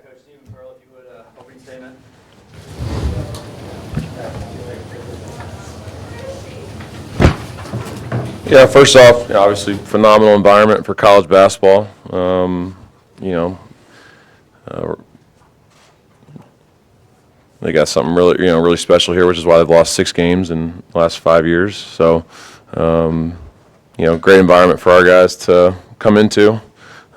Coach Stephen Pearl, if you would, opening statement. Yeah, first off, obviously phenomenal environment for college basketball. They got something really special here, which is why they've lost 6 games in the last 5 years. So, great environment for our guys to come into.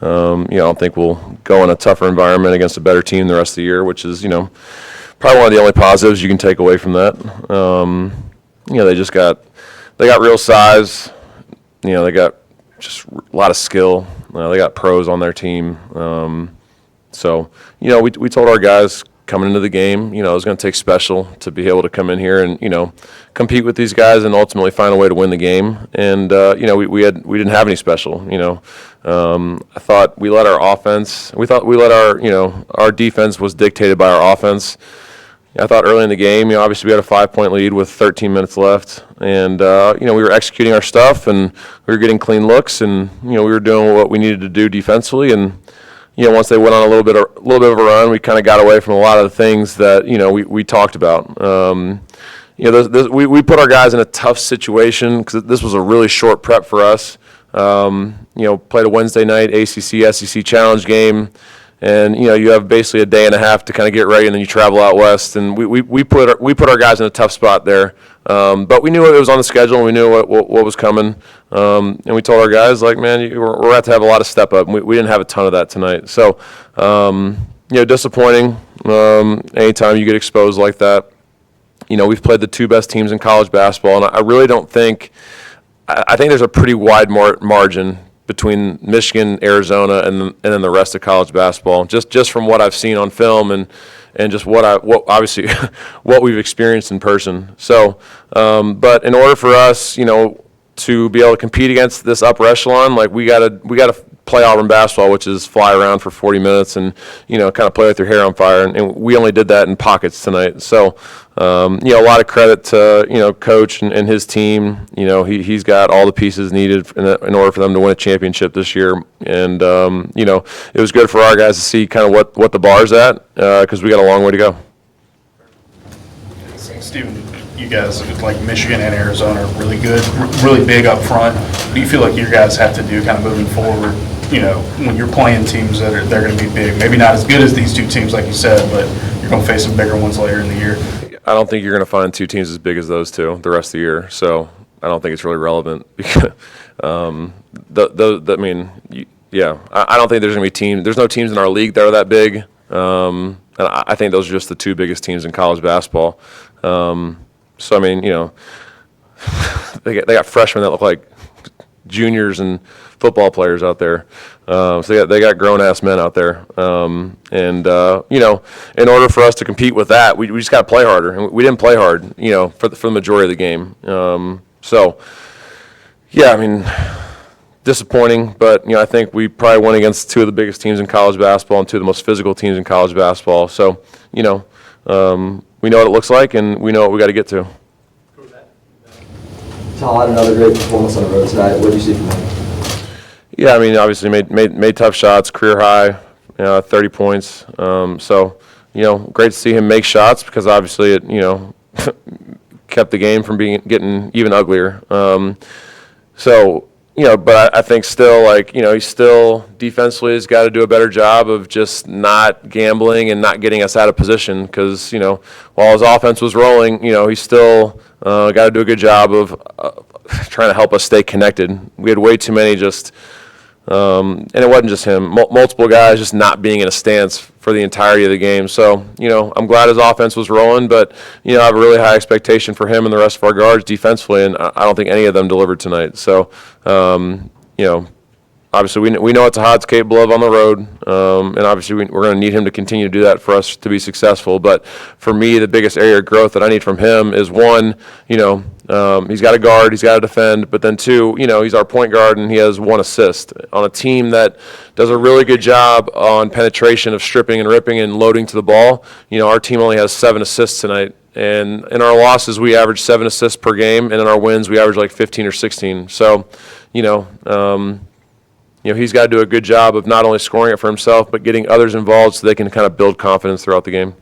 I don't think we'll go in a tougher environment against a better team the rest of the year, which is, probably one of the only positives you can take away from that. They got real size. They got just a lot of skill. They got pros on their team. We told our guys coming into the game, it was going to take special to be able to come in here and, compete with these guys and ultimately find a way to win the game. And, we didn't have any special, I thought we let our offense, our defense was dictated by our offense. I thought early in the game, obviously we had a 5-point lead with 13 minutes left, and we were executing our stuff, and we were getting clean looks, and we were doing what we needed to do defensively. And once they went on a little bit of a run, we kind of got away from a lot of the things that we talked about. We put our guys in a tough situation because this was a really short prep for us. Played a Wednesday night ACC SEC challenge game. And you have basically a day and a half to kind of get ready, and then you travel out west. And we put our guys in a tough spot there, but we knew it was on the schedule, and we knew what was coming. And we told our guys, like, man, we're about to have a lot of step up. And we didn't have a ton of that tonight. So, disappointing. Anytime you get exposed like that, we've played the 2 best teams in college basketball, and I really don't think. I think there's a pretty wide margin between Michigan, Arizona, and then the rest of college basketball, just from what I've seen on film and just what obviously what we've experienced in person. So, but in order for us, to be able to compete against this upper echelon, like we gotta play Auburn basketball, which is fly around for 40 minutes and kind of play with your hair on fire, and we only did that in pockets tonight. So, a lot of credit to Coach and his team. He's got all the pieces needed in order for them to win a championship this year. And it was good for our guys to see kind of what the bar's at, because we got a long way to go. Steven, you guys, like Michigan and Arizona, are really good, really big up front. What do you feel like your guys have to do kind of moving forward, when you're playing teams they're going to be big? Maybe not as good as these 2 teams, like you said, but you're going to face some bigger ones later in the year. I don't think you're going to find 2 teams as big as those 2 the rest of the year. So I don't think it's really relevant. Because, I don't think there's going to be teams. There's no teams in our league that are that big. And I think those are just the 2 biggest teams in college basketball. They got freshmen that look like juniors and football players out there. So they got grown-ass men out there. In order for us to compete with that, we just got to play harder. And we didn't play hard, for the majority of the game. Disappointing. But, I think we probably went against 2 of the biggest teams in college basketball and 2 of the most physical teams in college basketball. So, we know what it looks like, and we know what we got to get to. Todd, another great performance on the road tonight. What did you see from him? Yeah, obviously made tough shots, career high, 30 points. Great to see him make shots because obviously it, kept the game from getting even uglier. But I think still, he still defensively has got to do a better job of just not gambling and not getting us out of position because, while his offense was rolling, he still got to do a good job of trying to help us stay connected. We had way too many and it wasn't just him, multiple guys just not being in a stance for the entirety of the game. So, I'm glad his offense was rolling, but, I have a really high expectation for him and the rest of our guards defensively, and I don't think any of them delivered tonight. So, obviously we know what Tahad's capable of on the road, and obviously we're going to need him to continue to do that for us to be successful. But for me, the biggest area of growth that I need from him is 1, he's got to guard, he's got to defend, but then 2, he's our point guard and he has 1 assist on a team that does a really good job on penetration of stripping and ripping and loading to the ball. Our team only has 7 assists tonight. And in our losses, we average 7 assists per game, and in our wins, we average like 15 or 16. So, he's got to do a good job of not only scoring it for himself, but getting others involved so they can kind of build confidence throughout the game.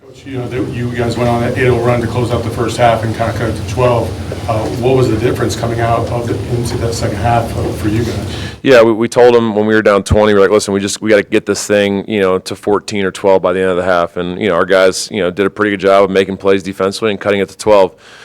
Coach, you guys went on an 8-0 run to close out the first half and kind of cut it to 12. What was the difference coming out into that second half for you guys? Yeah, we told them when we were down 20, we're like, listen, we got to get this thing, to 14 or 12 by the end of the half. And, our guys, did a pretty good job of making plays defensively and cutting it to 12.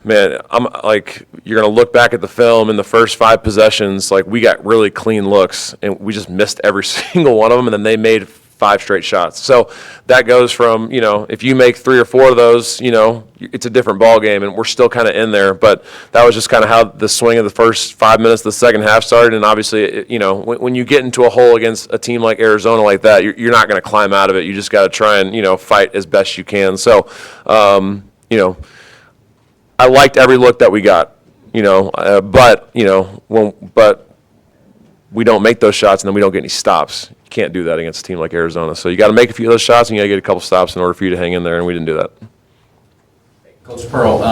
Man, I'm like, you're going to look back at the film in the first 5 possessions, like we got really clean looks and we just missed every single one of them, and then they made 5 straight shots. So that goes from, if you make 3 or 4 of those, it's a different ball game, and we're still kind of in there. But that was just kind of how the swing of the first 5 minutes of the second half started. And obviously, when you get into a hole against a team like Arizona like that, you're not going to climb out of it. You just got to try and, fight as best you can. So, I liked every look that we got, but we don't make those shots and then we don't get any stops. You can't do that against a team like Arizona. So you got to make a few of those shots and you got to get a couple stops in order for you to hang in there, and we didn't do that. Coach Pearl,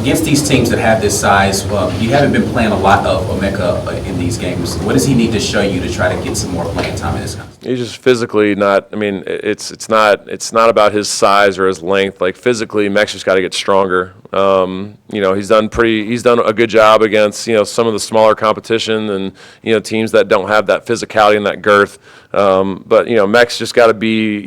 against these teams that have this size, you haven't been playing a lot of Emeka in these games. What does he need to show you to try to get some more playing time in this game? He's just physically not. I mean, it's not about his size or his length. Like physically, Mex just got to get stronger. He's done a good job against some of the smaller competition and teams that don't have that physicality and that girth. But Mex just got to be.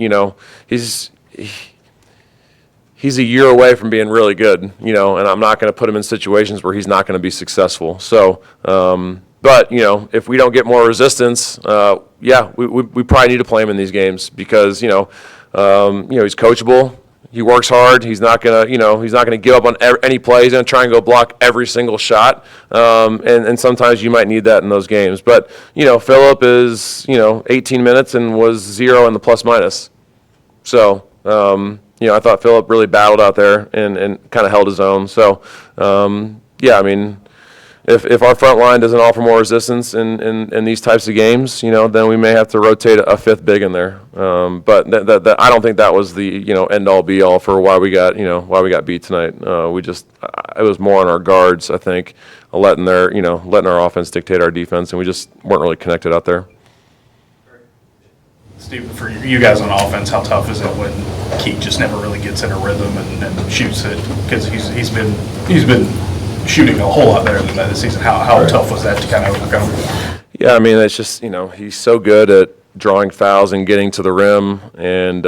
He's a year away from being really good, and I'm not going to put him in situations where he's not going to be successful. So, but, if we don't get more resistance, we probably need to play him in these games because, he's coachable. He works hard. He's not going to give up on any play. He's going to try and go block every single shot. And sometimes you might need that in those games. But, Phillip is, 18 minutes and was 0 in the plus minus. So, I thought Phillip really battled out there and kind of held his own. So, if our front line doesn't offer more resistance in these types of games, then we may have to rotate a 5th big in there. But I don't think that was the end all be all for why we got beat tonight. It was more on our guards, I think, letting our offense dictate our defense, and we just weren't really connected out there. Steve, for you guys on offense, how tough is it when Keith just never really gets in a rhythm and shoots it? Because he's been shooting a whole lot better than that this season. How tough was that to kind of overcome? Yeah, it's just he's so good at drawing fouls and getting to the rim, and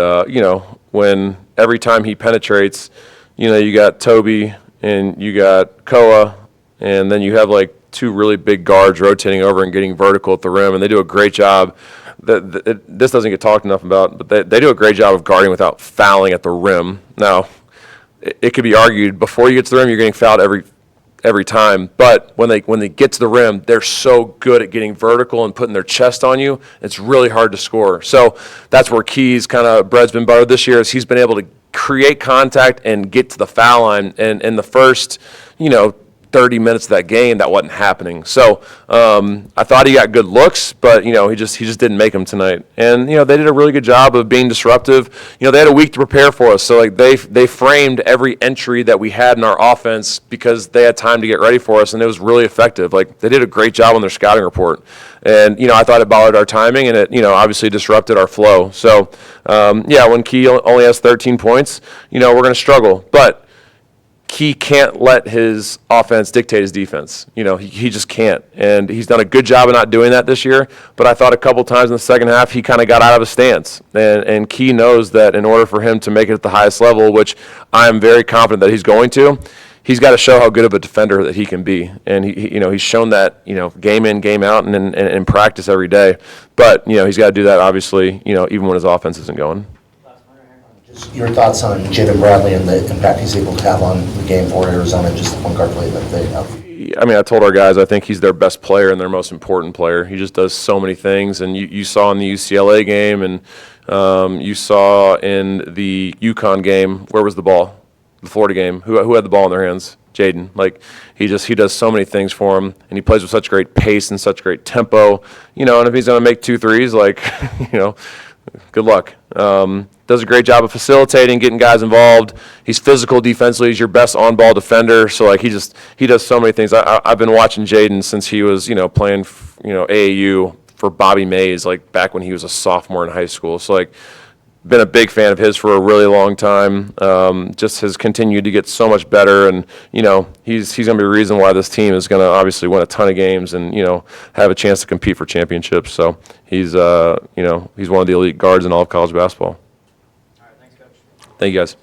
when every time he penetrates, you got Toby and you got Koa, and then you have like 2 really big guards rotating over and getting vertical at the rim, and they do a great job. This doesn't get talked enough about, but they do a great job of guarding without fouling at the rim. Now, it could be argued before you get to the rim, you're getting fouled every time. But when they get to the rim, they're so good at getting vertical and putting their chest on you. It's really hard to score. So that's where Key's kind of bread's been buttered this year, is he's been able to create contact and get to the foul line. And in the first, 30 minutes of that game, that wasn't happening. So I thought he got good looks, but he just didn't make them tonight. And they did a really good job of being disruptive. They had a week to prepare for us, so like they framed every entry that we had in our offense because they had time to get ready for us, and it was really effective. Like they did a great job on their scouting report. And I thought it bothered our timing, and it obviously disrupted our flow. So when Key only has 13 points, we're going to struggle, but Key can't let his offense dictate his defense. He just can't. And he's done a good job of not doing that this year. But I thought a couple times in the second half he kind of got out of his stance. And Key knows that in order for him to make it at the highest level, which I'm very confident that he's going to, he's got to show how good of a defender that he can be. And he's shown that game in, game out, and in practice every day. But he's got to do that obviously even when his offense isn't going. Just your thoughts on Jaden Bradley and the impact he's able to have on the game for Arizona, just the point guard play that they have. I told our guys I think he's their best player and their most important player. He just does so many things, and you saw in the UCLA game, and you saw in the UConn game. Where was the ball? The Florida game. Who had the ball in their hands? Jaden. Like he does so many things for him, and he plays with such great pace and such great tempo. And if he's going to make 2 threes, like good luck. Does a great job of facilitating, getting guys involved. He's physical defensively. He's your best on-ball defender. So like he does so many things. I've been watching Jaden since he was playing AAU for Bobby Mays, like back when he was a sophomore in high school. So like been a big fan of his for a really long time. Just has continued to get so much better, and he's going to be the reason why this team is going to obviously win a ton of games and have a chance to compete for championships. So he's he's one of the elite guards in all of college basketball. All right, thanks, Coach. Thank you guys.